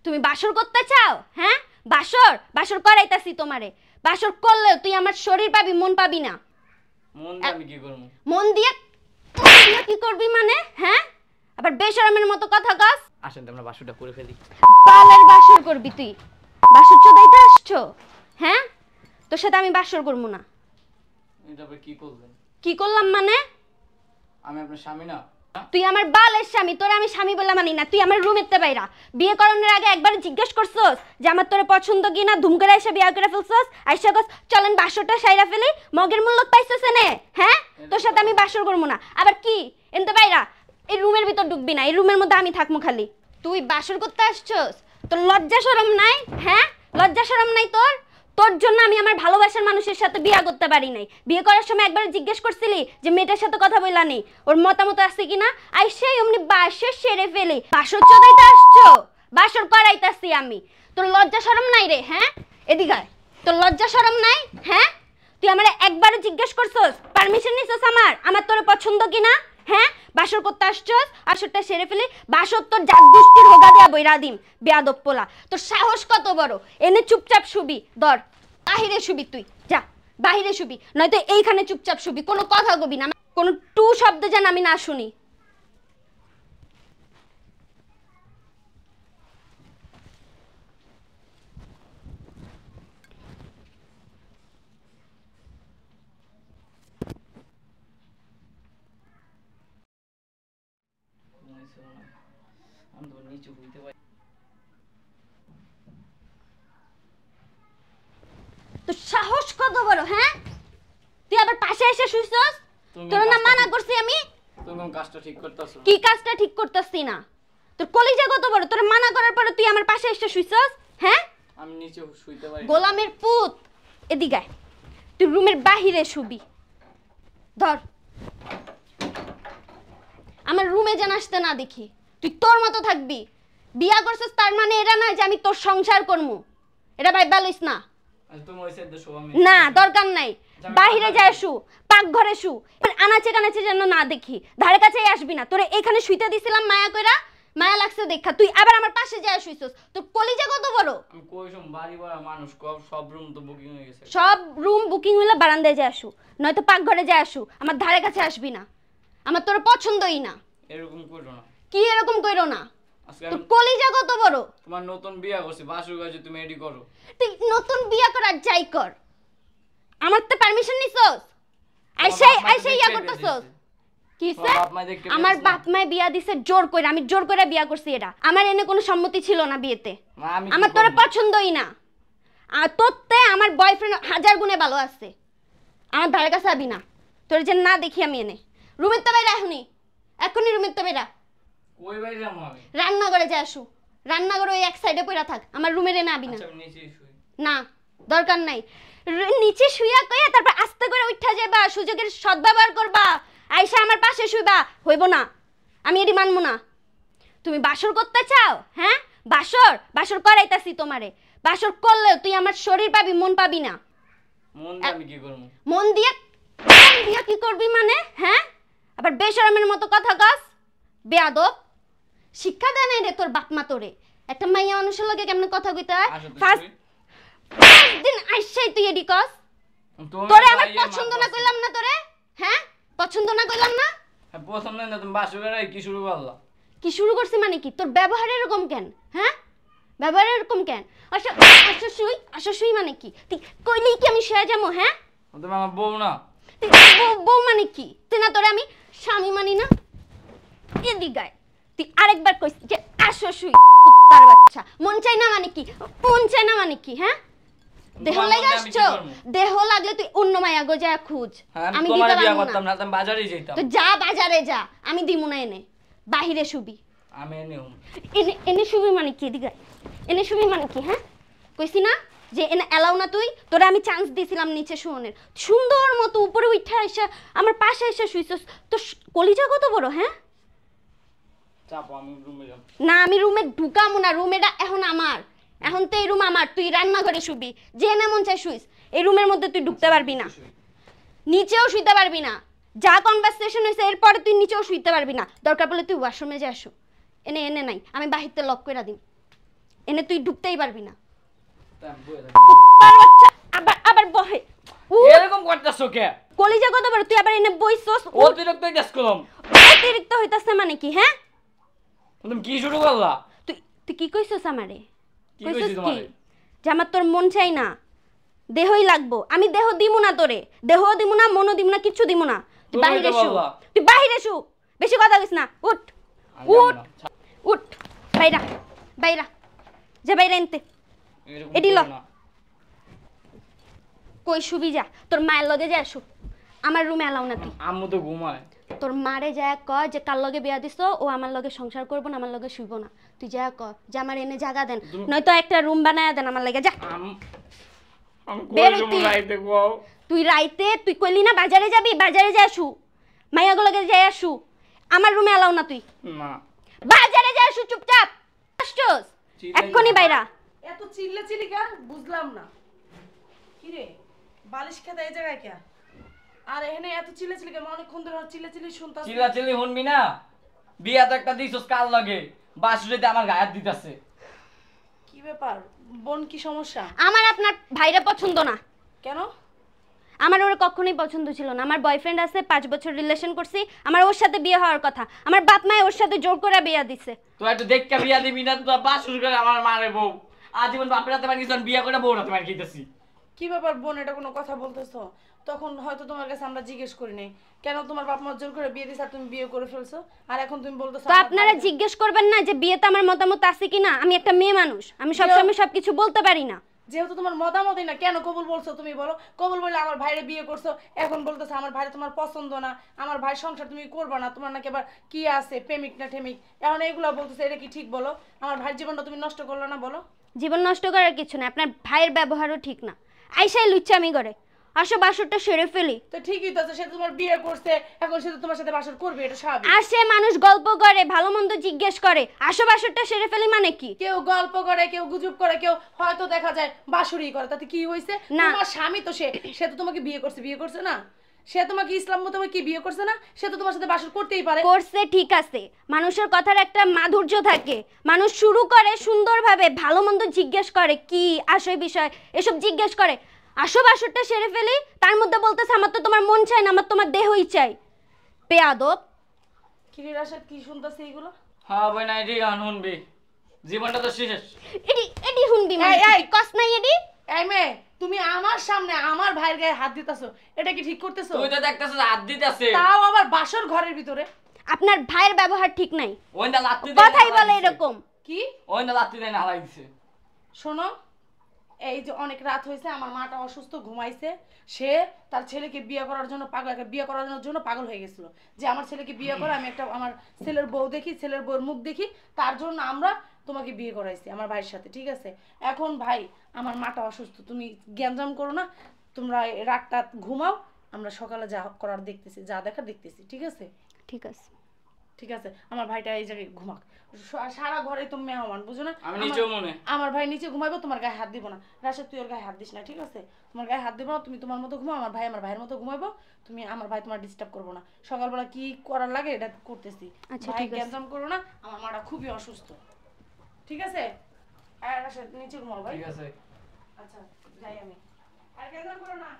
তুমি বাসর করতে চাও? হ্যাঁ, বাসর বাসর করাইতাছি তোমারে। বাসর করলে তুই আমার শরীর পাবি, মন পাবি না। মন দিয়ে আমি কি করব? মন দিয়ে কি করবি মানে? হ্যাঁ, আবার বেশরমের মতো কথা কস। আসেন তো আমরা বাসরটা করে ফেলি। পালের বাসর করবি তুই? বাসর চোদাইতে আসছো? হ্যাঁ, তোর সাথে আমি বাসর করব না। এটা আবার কি করলেন? কি করলাম মানে? আমি আপনার স্বামী না? তুই আমার বালের স্বামী, তোরে আমি স্বামী বলে মানি না। তুই আমার রুমেতে বাইরা। বিয়ে করানোর আগে একবার জিজ্ঞেস করছস যে আমার তোরে পছন্দ কি না? ধুম করে এসে বিয়ে করে ফেলছস। আইসা কস চলেন বাসরটা সাইরা ফেলি। মগের মূল্য পাইছস এনে? হ্যাঁ, তোর সাথে আমি বাসর করব না। আবার কি এনতে বাইরা? এই রুমের ভিতর ঢুকবি না, এই রুমের মধ্যে আমি থাকবো খালি। তুই বাসর করতে আসছস? তোর লজ্জা শরম নাই? হ্যাঁ, লজ্জা শরম নাই তোর? তোর জন্য আমি আমার ভালোবাসার মানুষের সাথে বিয়ে করতে পারি নাই। বিয়ে করার সময় একবার জিজ্ঞেস করছিলি যে মেয়েটার সাথে কথা বইলা নেই, ওর মতামত আছে কিনা? আই সেই অমনি বাসর সেরে ফেলি। বাসর চোদাইতে আসছো? বাসর করাইতাছি আমি। তোর লজ্জা শরম নাই রে? হ্যাঁ, এদিকে আয়। তোর লজ্জা শরম নাই? হ্যাঁ, তুই আমারে একবারও জিজ্ঞেস করছস, পারমিশন নিছস আমার তোর পছন্দ কিনা? হ্যাঁ, বাসর করতে আসছস, আসরটা সেরে ফেলি। বাসর তোর জাত গোষ্ঠীর হোগা দেয়া বইরা দিম, বেয়াদব পোলা। তোর সাহস কত বড়? এনে চুপচাপ শুবি। ধর বাহিরে শুবি, তুই যা বাহিরে শুবি, নয়তো এইখানে চুপচাপ শুবি। কোনো কথা কবি না, কোনো টু শব্দ যেন আমি না শুনি। আমি তো নিচে হইতে পারি। তোর সাহস কত বড়? হ্যাঁ, তুই আবার পাশে এসে শুইছস? তোর না মানা করছি আমি? তুমি কোন কাজটা ঠিক করতেছ? কি কাজটা ঠিক করতেছি না? তোর কলিজা কত বড়? তোর মানা করার পরে তুই আমার পাশে এসে শুইছস? হ্যাঁ, আমি নিচে শুইতে পারি। গোলামের পুত, এদিকে আয়। তুই রুমের বাহিরে শুবি। ধর, আমার রুমে যেন আসতে না দেখি। তুই তোর মতো থাকবি। বিয়া করছিস তার মানে এটা না যে আমি তোর সংসার করবো। এটা ভাইবা লইস না। তুমি ওই সাইডে শো। আমি না, দরকার নাই। বাহিরে যায় শু, পাকঘরে শু। আনাচে কানাচে যেন না দেখি। ধারে কাছেই আসবি না। তোরে এখানে শুইতে দিছিলাম মায়া কইরা, মায়া লাগছে দেখা তুই আবার আমার পাশে যায় শুইছস। তোর কলিজা কত বড়? আমি কইছম বাড়ি ভাড়া মানুষ সব রুম তো বুকিং হয়ে গেছে। সব রুম বুকিং হইলে বারান্দায় যায় আসু, নয়তো পাকঘরে যায় আসু। আমার ধারে কাছে আসবি না। আমার তোর পছন্দই না। এরকম করো না। কি এরকম কইরো না? আজকে তোর কলিজা কত বড়? তোমার নতুন বিয়া করছি, বাসুর কাছে তুমি এডি করো। তুই নতুন বিয়া করার যাই কর, আমার তো পারমিশন নিছস? আইসাই ইয়া করতেছস? কিসে? আমার বাপ মায়ে বিয়া দিছে জোর করে। আমি জোর করে বিয়া করছি। এটা আমার এনে কোনো সম্মতি ছিল না বিয়েতে। আমার তোর পছন্দই না। আর তোরতে আমার বয়ফ্রেন্ড হাজার গুণে ভালো আছে। আমার ধারে কাছে আবি না। তোর যে না দেখি আমি এনে রুমের তো বাইরে এখনই রুমের তো বাইরা। কই বাইরে যাবো আমি? রান্নাঘরে যা আসু। রান্নাঘরে ওই এক সাইডে পড়া থাক। আমার রুমের এনে আবি না। আচ্ছা নিচে শুই। না, দরকার নাই। নিচে শুইয়া কইয়া তারপর আস্তে করে উঠা যাবা, সুযোগের সদ্ব্যবহার করবা। আইসা আমার পাশে শুইবা, হইব না। আমি এটি মানবো না। তুমি বাসর করতে চাও? হ্যাঁ, বাসর বাসর করাইতাছি তোমারে। বাসর করলে তুই আমার শরীর পাবি, মন পাবি না। মন দিয়ে আমি কি করব? মন দিয়ে কি করবি মানে? হ্যাঁ, আবার বেশরমের মতো কথা কস। বেয়াদব, শিক্ষা দেয় নাই রে তোর বাপ মা তোরে। একটা মাইয়া মানুষের লগে কেমনে কথা কইতে হয়? ফার্স্ট দিন আইসাই তুই এডি কস। তোরে আমার পছন্দ না কইলাম না তোরে? হ্যাঁ, পছন্দ না কইলাম না? হ্যাঁ, পছন্দ না। তুমি বাসুর করে কি শুরু করলা? কি শুরু করছি মানে কি? তোর ব্যবহার এরকম কেন? হ্যাঁ, ব্যবহার এরকম কেন? আসো শুই মানে কি? তুই কইলেই কি আমি শুয়ে যাবো? হ্যাঁ, তুমি আমার বউ না? তুই বউ মানে কি? তুই না তোরে আমি স্বামী মানি না? এদিকে তুই আরেকবার কইস যে আসো শুই, কুত্তার বাচ্চা। মন চাই না মানে কি? মন চাই না মানে কি? হ্যাঁ, দেহ লাগে আসছো? দেহ লাগলে তুই অন্য মায়া গো যা খুঁজ। আমি তোমার বিয়া করতাম না, আমি বাজারে যাইতাম। তো যা বাজারে যা, আমি দিমু না এনে। বাহিরে শুবি। আমি এনে শুবি মানে কি? এদিকে এনে শুবি মানে কি? হ্যাঁ, কইছি না যে এনে এলাও না তুই? তোরে আমি চান্স দিয়েছিলাম নিচে শুয়োনের। সুন্দর মতো উপরে উঠে এসে আমার পাশে এসে শুইছস। তোর কলিজা কত বড়? হ্যাঁ, চাপো, আমি রুমে যাব না। আমি রুমে ঢুকামু না। রুম এটা এখন আমার। এখন তো এই রুম আমার। তুই রান্নাঘরে শুবি, যে না মন চাই শুইস। এই রুমের মধ্যে তুই ঢুকতে পারবি না, নিচেও শুইতে পারবি না। যা কনভারসেশন হয়েছে এরপরে তুই নিচেও শুইতে পারবি না। দরকার পড়লে তুই ওয়াশরুমে যা আসো। এনে নাই, আমি বাহিরতে লক করে দিম। এনে তুই ঢুকতেই পারবি না। তাই আমি বইয়া থাকি। কুত্তার বাচ্চা আবার আবার বহে। এরকম করতেছো কে? কলিজা কত বড়, তুই আবার এনে বইছস। অতিরিক্ত গ্যাস করলাম। অতিরিক্ত হইতাছে মানে কি? হ্যাঁ তুমি কি শুরু করলা? তুই তুই কি কইছস আমারে? কি কইছি তোমারে? যে আমার তোর মন চাই না, দেহই লাগবো। আমি দেহ দিমু না তোরে, দেহ দিমু না, মনও দিমু না, কিচ্ছু দিমু না। তুই তুমি বাহিরে তো শু, বললা। তুই বাহিরে শু, বেশি কথা কইস না। উঠ আমি যাবো উঠ না। উঠ, বাইরা বাইরা, যা বাইরা এনতে। এরকম এডি ল। করো না। কই শুবি যা, তোর মায়ের লগে যা শু। আমার রুমে এলাও না তুই। আম্মু তো ঘুমায়। তোর মারে যা কয় যে কার লগে বিয়া দিছো, ও আমার লগে সংসার করবো না, আমার লগে শুইবো না। তুই যা কয় যে আমার এনে জায়গা দেন, নয়তো একটা রুম বানায়া দেন আমার লাগে। যা আমি বের কই হইতি। যাবো রাইতে কও? তুই রাইতে তুই কইলি না বাজারে যাবি, বাজারে যা আসু, মাইয়াগুলোকে যাই আসু। আমার রুমে এলাও না তুই, না। বাজারে যা আসু চুপচাপ। আসছস এক্ষুনি বাইরা। এত চিল্লাচিল্লি কেন বুঝলাম না। কি রে বালিশ খেতে এই জায়গায় কে? আর এখানে এত চিল্লাচিল্লি কেন? অনেকক্ষণ ধরে চিল্লাচিল্লি শুনতাছি। চিল্লাচিল্লি শুনবি না? বিয়া তো একটা দিছস কাল লাগে, বাসুরিতে আমার গায়ে হাত দিতাছে। কি ব্যাপার বোন, কি সমস্যা? আমার আপনার ভাইরা পছন্দ না। কেন? আমার ওর কখনোই পছন্দ ছিল না। আমার বয়ফ্রেন্ড আছে, 5 বছর রিলেশন করছি, আমার ওর সাথে বিয়ে হওয়ার কথা। আমার বাপ মায়ে ওর সাথে জোর করে বিয়ে দিছে। তো একটু দেখকে বিয়া দিবি না? তো বাসুরি করে আমার মারে বউ আজীবন বাপের হাতে মার গেছিস, বিয়া করে বউ হাতে মার খেতেছি। কি ব্যাপার বোন, এটা কোনো কথা বলতেছো? তখন হয়তো তোমার কাছে আমরা জিজ্ঞেস করি নাই কেন তোমার বাপ মা জোর করে বিয়ে দিছে আর তুমি বিয়ে করে ফেলছো, আর এখন তুমি বলতেছো তো আপনারা জিজ্ঞেস করবেন না যে বিয়েতে আমার মতামত আছে কিনা? আমি একটা মেয়ে মানুষ, আমি সবসময় সবকিছু বলতে পারি না। যেহেতু তোমার মতামতই না, কেন কবুল বলছো? তুমি বলো কবুল বলে আমার ভাইরে বিয়ে করছো, এখন বলতেছো আমার ভাইরে তোমার পছন্দ না, আমার ভাই সংসার তুমি করবে না, তোমার নাকি আবার কি আছে প্রেমিক না ঠেমিক, এখন এইগুলো বলতেছো, এটা কি ঠিক? বলো আমার ভাইয়ের জীবনটা তুমি নষ্ট করলো না? বলো। জীবন নষ্ট করার কিছু না, আপনার ভাইয়ের ব্যবহারও ঠিক না। আইসাই লুচ্চামি করে, আসো বাসরটা সেরে ফেলি। তো ঠিকই তো আছে, সে তো তোমার বিয়ে করছে, এখন সে তো তোমার সাথে বাসর করবে, এটা স্বাভাবিক। আসে মানুষ গল্প করে, ভালো মন্দ জিজ্ঞেস করে, আসো বাসরটা সেরে ফেলি মানে কি? কেউ গল্প করে, কেউ গুজব করে, কেউ হয়তো দেখা যায় বাসুরি করে, তাতে কি হয়েছে? না। তোমার স্বামী তো সে তো তোমাকে বিয়ে করছে না? সে তোমাকে ইসলাম মতো কি বিয়ে করছে না? সে তো তোমার সাথে বাসর করতেই পারে। করছে ঠিক আছে, মানুষের কথার একটা মাধুর্য থাকে। মানুষ শুরু করে সুন্দরভাবে, ভালো মন্দ জিজ্ঞেস করে, কি আসয় বিষয় এসব জিজ্ঞেস করে। আসো বাসরটা সেরে ফেলি, তার মধ্যে বলতেছে আমার তো তোমার মন চাই না, আমার তোমার দেহই চাই। বেয়াদব। কি রে রাশেদ, কি শুনতাছে এগুলো? হ্যাঁ ভাই, না এটি গান শুনবি, জীবনটা তো শেষ। এডি এডি হুনবি মানে এই, এই। কস নাই এডি। এই মেয়ে, তুমি আমার সামনে আমার ভাইয়ের গায়ে হাত দিতেছো, এটা কি ঠিক করতেছো? তুই তো দেখতেছিস হাত দিতেছে, তাও আবার বাসর ঘরের ভিতরে। আপনার ভাইয়ের ব্যবহার ঠিক নাই, ওই না লাত্তি কথাই বলে এরকম। কি? ওই না লাত্তি দেয় না হালাই দিছে। শোনো, এই যে অনেক রাত হয়েছে, আমার মাটা অসুস্থ, ঘুমাইছে, সে তার ছেলেকে বিয়ে করার জন্য পাগল হয়ে গেছিল, যে আমার ছেলেকে বিয়ে করে আমি একটা আমার ছেলের বউ দেখি, ছেলের বউর মুখ দেখি, তার জন্য আমরা তোমাকে বিয়ে করাইছি আমার ভাইয়ের সাথে, ঠিক আছে? এখন ভাই আমার মাটা অসুস্থ, তুমি জ্ঞানজাম করো না, তোমরা এই রাতটা ঘুমাও, আমরা সকালে যা করার দেখতেছি, যা দেখার দেখতেছি, ঠিক আছে? ঠিক আছে। ঠিক আছে, আমার ভাইটা এই জায়গায় ঘুমাক, সারা ঘরে তো মেহমান, বুঝো না? আমি নিচেও মনে আমার ভাই নিচে ঘুমাইবো, তোমার গায়ে হাত দিব না। রাশেদ, তুই ওর গায়ে হাত দিস না, ঠিক আছে? তোমার গায়ে হাত দিব না, তুমি তোমার মতো ঘুমাও, আমার ভাই আমার ভাইয়ের মতো ঘুমাইবো, তুমি আমার ভাই তোমার ডিস্টার্ব করবো না, সকালবেলা কি করার লাগে এটা করতেছি। আচ্ছা, ভাই ঠিক আছে। জ্ঞানজাম করো না, আমার মাটা খুবই অসুস্থ, ঠিক আছে? আর রাশেদ নিচে ঘুমাও ভাই। ঠিক আছে। আচ্ছা যাই আমি, আর জ্ঞানজাম করো না।